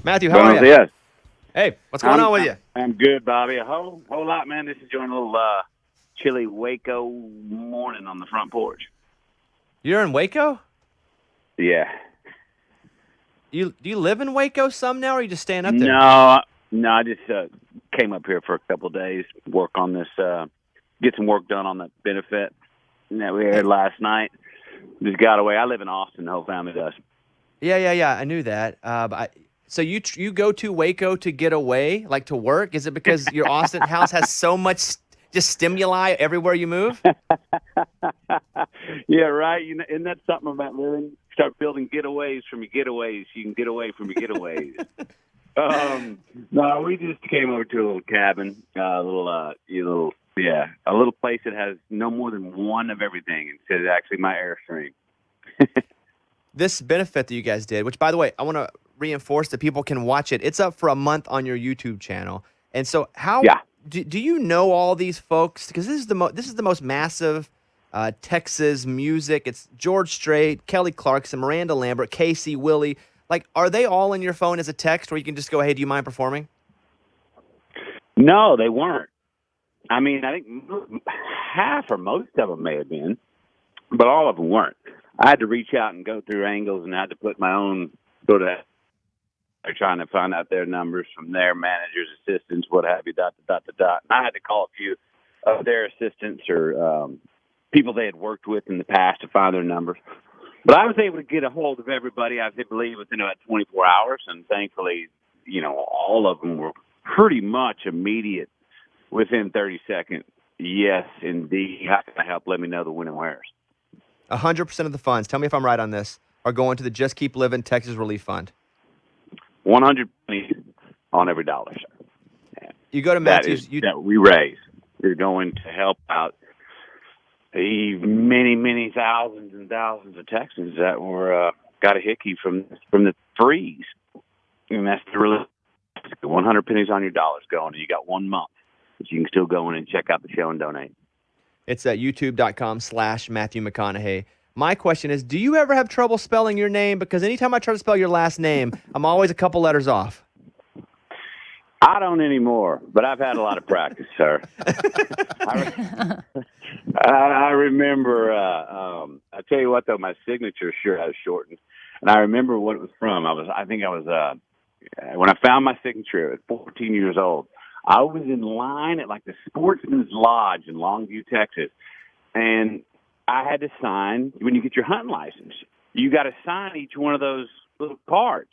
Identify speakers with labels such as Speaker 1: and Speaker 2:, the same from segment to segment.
Speaker 1: Matthew, how are
Speaker 2: Buenos
Speaker 1: you?
Speaker 2: dias.
Speaker 1: Hey, what's going on with you?
Speaker 2: I'm good, Bobby. A whole lot, man. Just enjoying a little chilly Waco morning on the front porch.
Speaker 1: You're in Waco?
Speaker 2: Yeah.
Speaker 1: Do you live in Waco some now, or are you just staying up there?
Speaker 2: No, I just came up here for a couple of days, work on this, get some work done on the benefit that we had last night. Just got away. I live in Austin. The whole family does.
Speaker 1: Yeah. I knew that. So you go to Waco to get away, like to work? Is it because your Austin house has so much just stimuli everywhere you move?
Speaker 2: Yeah, right. You know, isn't that something about living? Start building getaways from your getaways. You can get away from your getaways. No, we just came over to a little cabin, a little place that has no more than one of everything. It's actually my Airstream.
Speaker 1: This benefit that you guys did, which by the way, I want to reinforce that people can watch it. It's up for a month on your YouTube channel. And so do you know all these folks? Because this is the most massive Texas music. It's George Strait, Kelly Clarkson, Miranda Lambert, Casey, Willie. Like, are they all in your phone as a text where you can just go, hey, do you mind performing?
Speaker 2: No, they weren't. I mean, I think half or most of them may have been, but all of them weren't. I had to reach out and go through angles, and I had to put my own sort of trying to find out their numbers from their managers, assistants, what have you, ... And I had to call a few of their assistants or people they had worked with in the past to find their numbers. But I was able to get a hold of everybody, I believe, within about 24 hours, and thankfully, all of them were pretty much immediate within 30 seconds. Yes, indeed. How can I help? Let me know the when and wheres.
Speaker 1: 100% of the funds, tell me if I'm right on this, are going to the Just Keep Living Texas Relief Fund.
Speaker 2: 100 pennies on every dollar, sir. Yeah.
Speaker 1: You go to Matthew's.
Speaker 2: That we raise. We're going to help out the many, many thousands and thousands of Texans that were got a hickey from the freeze. And that's the really 100 pennies on your dollars going, and you got 1 month. But you can still go in and check out the show and donate.
Speaker 1: It's at youtube.com/Matthew McConaughey. My question is, do you ever have trouble spelling your name? Because anytime I try to spell your last name, I'm always a couple letters off.
Speaker 2: I don't anymore, but I've had a lot of practice, sir. I remember, I tell you what, though, my signature sure has shortened. And I remember what it was from. When I found my signature at 14 years old, I was in line at like the Sportsman's Lodge in Longview, Texas. And I had to sign, when you get your hunting license, you got to sign each one of those little cards.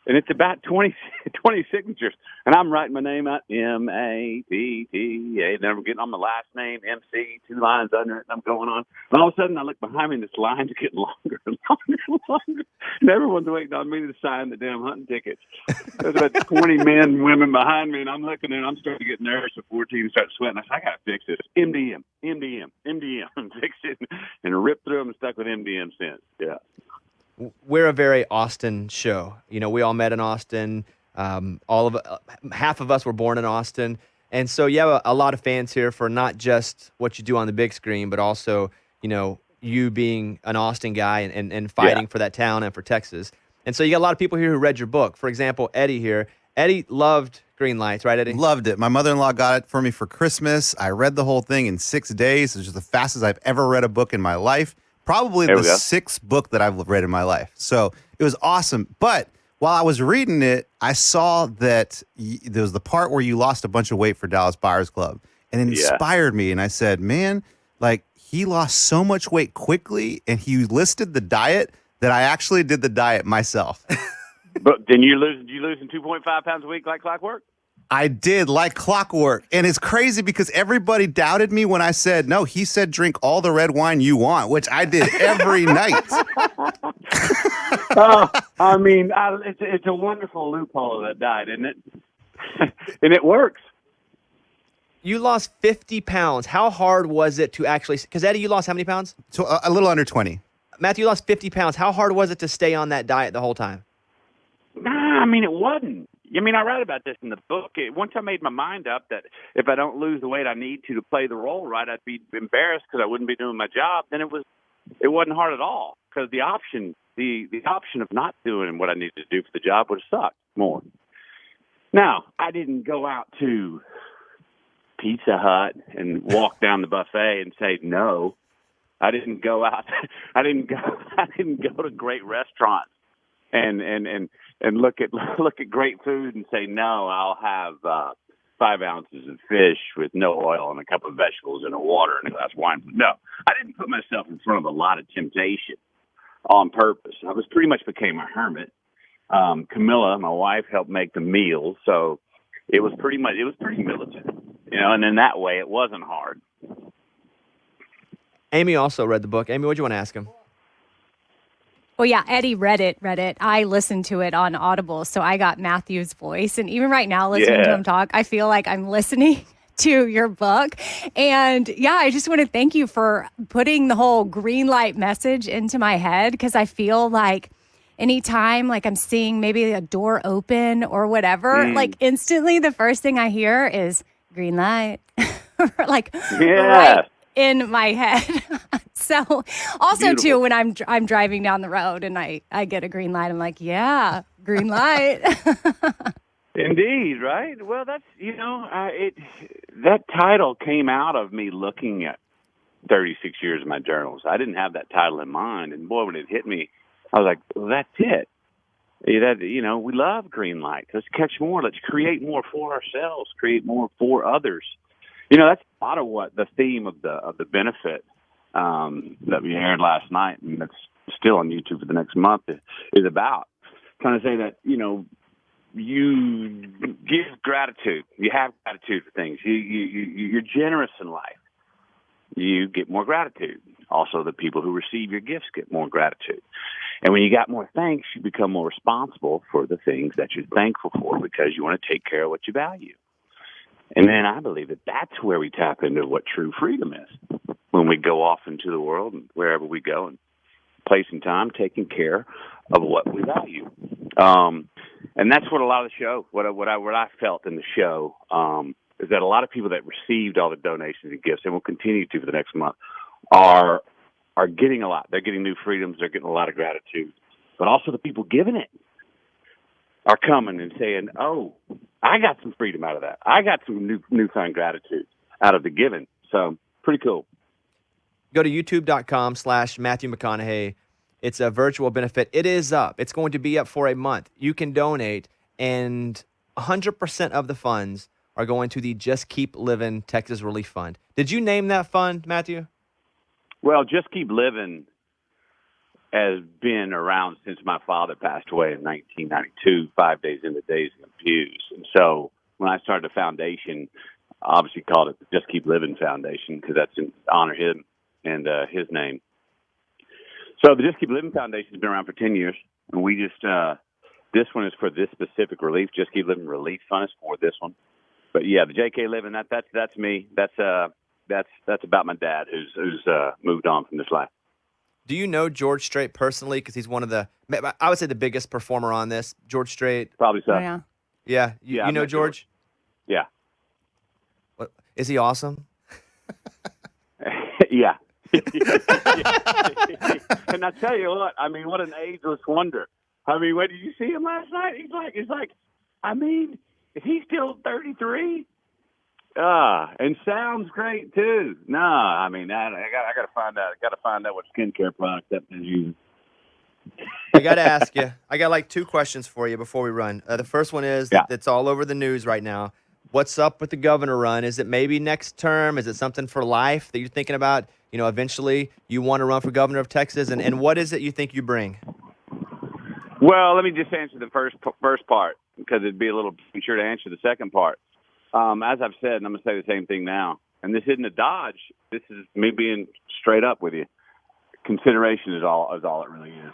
Speaker 2: And it's about 20 signatures. And I'm writing my name out, M-A-T-T-A. Then I'm getting on my last name, M-C, 2 lines under it, and I'm going on. And all of a sudden, I look behind me, and this line's getting longer and longer and longer. And everyone's waiting on me to sign the damn hunting tickets. There's about 20 men and women behind me, and I'm looking, and I'm starting to get nervous at 14 and start sweating. I said, I got to fix this. MDM, and fix it. And ripped through them and stuck with MDM since. Yeah.
Speaker 1: We're a very Austin show. We all met in Austin. Half of us were born in Austin. And so you have a lot of fans here for not just what you do on the big screen, but also, you being an Austin guy and fighting for that town and for Texas. And so you got a lot of people here who read your book. For example, Eddie here. Eddie loved Green Lights, right, Eddie?
Speaker 3: Loved it. My mother-in-law got it for me for Christmas. I read the whole thing in 6 days. It was just the fastest I've ever read a book in my life. Probably the sixth book that I've read in my life. So it was awesome. But while I was reading it, I saw that there was the part where you lost a bunch of weight for Dallas Buyers Club. And it inspired me. And I said, man, he lost so much weight quickly. And he listed the diet that I actually did the diet myself.
Speaker 2: But then you losing 2.5 pounds a week like clockwork?
Speaker 3: I did, like clockwork. And it's crazy because everybody doubted me when I said, no, he said drink all the red wine you want, which I did every night.
Speaker 2: It's a wonderful loophole of that diet, isn't it? And it works.
Speaker 1: You lost 50 pounds. How hard was it to actually, because Eddie, you lost how many pounds?
Speaker 3: So a little under 20.
Speaker 1: Matthew, you lost 50 pounds. How hard was it to stay on that diet the whole time?
Speaker 2: It wasn't. I write about this in the book. Once I made my mind up that if I don't lose the weight I need to play the role right, I'd be embarrassed because I wouldn't be doing my job, then it wasn't hard at all because the option the option of not doing what I needed to do for the job would have sucked more. Now, I didn't go out to Pizza Hut and walk down the buffet and say no. I didn't go out. I didn't go to great restaurants and look at great food and say no. I'll have 5 ounces of fish with no oil and a couple of vegetables and a water and a glass of wine. No, I didn't put myself in front of a lot of temptation on purpose. I was pretty much became a hermit. Camilla, my wife, helped make the meals, so it was pretty militant, and in that way, it wasn't hard.
Speaker 1: Amy also read the book. Amy, what do you want to ask him?
Speaker 4: Well, yeah, Eddie read it. I listened to it on Audible, so I got Matthew's voice. And even right now, listening to him talk, I feel like I'm listening to your book. And yeah, I just want to thank you for putting the whole green light message into my head, because I feel like anytime like I'm seeing maybe a door open or whatever, like instantly the first thing I hear is green light, right in my head. So also
Speaker 2: Beautiful.
Speaker 4: too, when I'm driving down the road and I get a green light, I'm like, yeah, green light.
Speaker 2: Indeed, right? Well, that's that title came out of me looking at 36 years of my journals. I didn't have that title in mind, and boy, when it hit me, I was like, well, that's it. We love green light. Let's catch more. Let's create more for ourselves. Create more for others. That's a lot of what the theme of the benefit that we aired last night, and that's still on YouTube for the next month, is about. Trying to say that you give gratitude. You have gratitude for things. You're generous in life. You get more gratitude. Also, the people who receive your gifts get more gratitude. And when you got more thanks, you become more responsible for the things that you're thankful for, because you want to take care of what you value. And then I believe that that's where we tap into what true freedom is, when we go off into the world and wherever we go, and place and time taking care of what we value. And that's what a lot of the show, what I felt in the show, is that a lot of people that received all the donations and gifts, and will continue to for the next month, are getting a lot. They're getting new freedoms. They're getting a lot of gratitude. But also the people giving it are coming and saying, oh, I got some freedom out of that. I got some newfound gratitude out of the giving. So pretty cool.
Speaker 1: Go to youtube.com/Matthew McConaughey. It's a virtual benefit. It is up. It's going to be up for a month. You can donate, and 100% of the funds are going to the Just Keep Living Texas Relief Fund. Did you name that fund, Matthew?
Speaker 2: Well, Just Keep Living has been around since my father passed away in 1992, 5 days into Days Confused. And so when I started the foundation, I obviously called it the Just Keep Living Foundation, because that's in honor him and his name. So the Just Keep Living Foundation has been around for 10 years, and we just this one is for this specific relief. Just Keep Living Relief Fund is for this one. But yeah, the JK Living, that's me. That's about my dad who's moved on from this life.
Speaker 1: Do you know George Strait personally? Because he's one of I would say the biggest performer on this. George Strait.
Speaker 2: Probably so.
Speaker 4: Oh, yeah.
Speaker 1: Yeah. You know George?
Speaker 2: Yeah.
Speaker 1: What, is he awesome?
Speaker 2: Yeah. And I tell you what, I mean, what an ageless wonder. I mean, when did you see him last night? He's like, I mean, is he still 33? And sounds great too. No, I mean, I got to find out. I got to find out what skincare product that is using.
Speaker 1: I got to ask you. I got like 2 questions for you before we run. The first one is that's all over the news right now. What's up with the governor run? Is it maybe next term? Is it something for life that you're thinking about? Eventually you want to run for governor of Texas, and what is it you think you bring?
Speaker 2: Well, let me just answer the first part, because it'd be a little premature to answer the second part. As I've said, and I'm going to say the same thing now, and this isn't a dodge. This is me being straight up with you. Consideration is all it really is.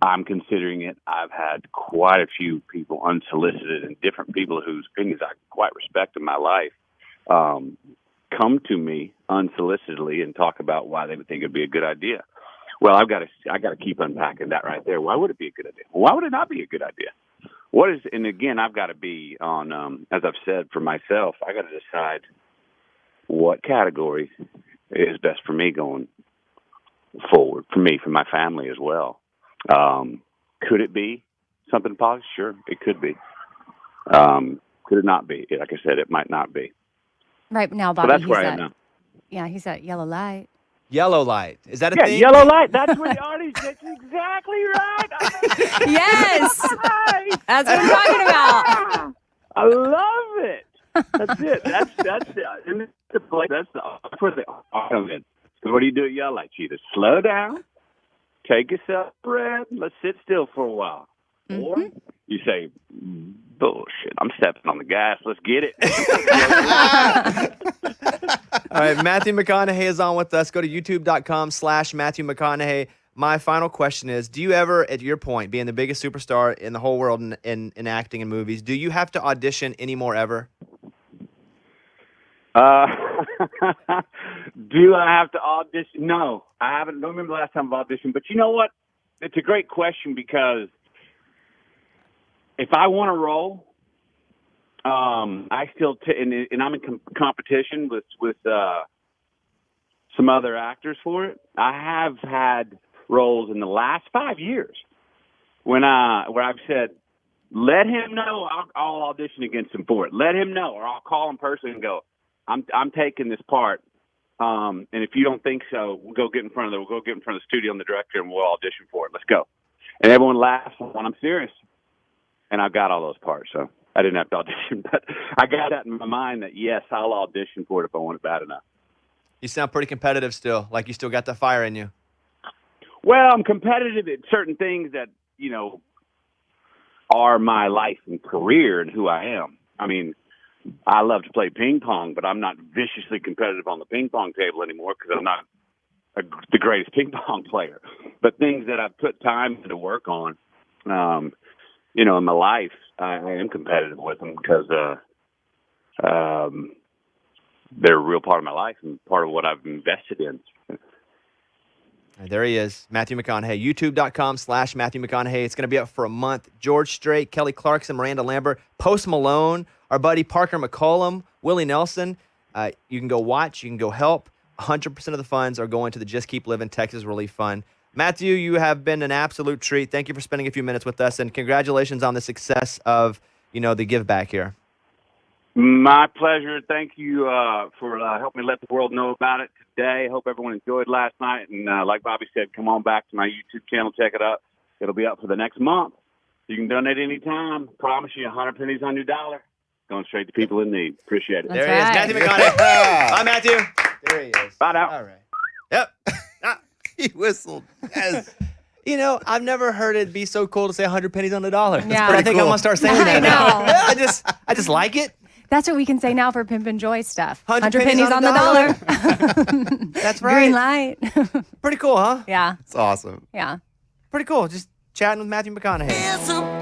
Speaker 2: I'm considering it. I've had quite a few people unsolicited, and different people whose opinions I quite respect in my life come to me unsolicitedly and talk about why they would think it'd be a good idea. Well, I got to keep unpacking that right there. Why would it be a good idea? Why would it not be a good idea? And again, I've got to be on, as I've said for myself, I got to decide what category is best for me going forward for me, for my family as well. Could it be something positive? Sure, it could be. Could it not be? Like I said, it might not be.
Speaker 4: Right now,
Speaker 2: So
Speaker 4: Bobby,
Speaker 2: that's where I am now.
Speaker 4: Yeah, he's at yellow light.
Speaker 1: Yellow light. Is that a
Speaker 2: Yeah,
Speaker 1: thing?
Speaker 2: yellow light. That's where the artist. That's exactly right.
Speaker 4: Yes, that's what I'm talking about.
Speaker 2: I love it. That's it. That's where the art of it. So what do you do at yellow light? You either slow down, take yourself a breath, let's sit still for a while, or you say, bullshit, I'm stepping on the gas. Let's get it.
Speaker 1: All right, Matthew McConaughey is on with us. Go to youtube.com/Matthew McConaughey. My final question is, do you ever, at your point, being the biggest superstar in the whole world in acting and movies, do you have to audition anymore ever?
Speaker 2: Do I have to audition? No, I haven't. Don't remember the last time I've auditioned. But you know what? It's a great question because if I want a role, I still and I'm in competition with some other actors for it. I have had roles in the last 5 years where I've said, let him know I'll audition against him for it. Let him know, or I'll call him personally and go, I'm taking this part. And if you don't think so, we'll go get in front of the studio and the director, and we'll audition for it. Let's go. And everyone laughs when I'm serious. And I've got all those parts, so I didn't have to audition. But I got that in my mind that, yes, I'll audition for it if I want it bad enough.
Speaker 1: You sound pretty competitive still, like you still got the fire in you.
Speaker 2: Well, I'm competitive at certain things that, are my life and career and who I am. I mean, I love to play ping pong, but I'm not viciously competitive on the ping pong table anymore because I'm not the greatest ping pong player. But things that I've put time to work on, in my life, I am competitive with them because they're a real part of my life and part of what I've invested in.
Speaker 1: There he is, Matthew McConaughey. YouTube.com/Matthew McConaughey. It's going to be up for a month. George Strait, Kelly Clarkson, Miranda Lambert, Post Malone, our buddy Parker McCollum, Willie Nelson. You can go watch. You can go help. 100% of the funds are going to the Just Keep Living Texas Relief Fund. Matthew, you have been an absolute treat. Thank you for spending a few minutes with us, and congratulations on the success of, the give back here.
Speaker 2: My pleasure. Thank you for helping me let the world know about it today. Hope everyone enjoyed last night. And like Bobby said, come on back to my YouTube channel. Check it out. It'll be up for the next month. You can donate anytime. Promise you 100 pennies on your dollar. Going straight to people in need. Appreciate it.
Speaker 4: That's
Speaker 1: There he is,
Speaker 4: right.
Speaker 1: Matthew McConaughey. Bye, Matthew. There he is.
Speaker 2: Bye now.
Speaker 1: All right. Yep.
Speaker 3: He whistled. Yes.
Speaker 1: I've never heard it be so cool to say 100 pennies on the dollar.
Speaker 4: Yeah.
Speaker 1: But I think
Speaker 3: cool.
Speaker 1: I'm going to start saying
Speaker 4: I
Speaker 1: that now.
Speaker 4: know.
Speaker 1: I just like it.
Speaker 4: That's what we can say now for Pimpin' Joy stuff.
Speaker 1: 100
Speaker 4: pennies on the dollar.
Speaker 1: That's right.
Speaker 4: Green light.
Speaker 1: Pretty cool, huh?
Speaker 4: Yeah.
Speaker 3: It's awesome.
Speaker 4: Yeah.
Speaker 1: Pretty cool. Just chatting with Matthew McConaughey.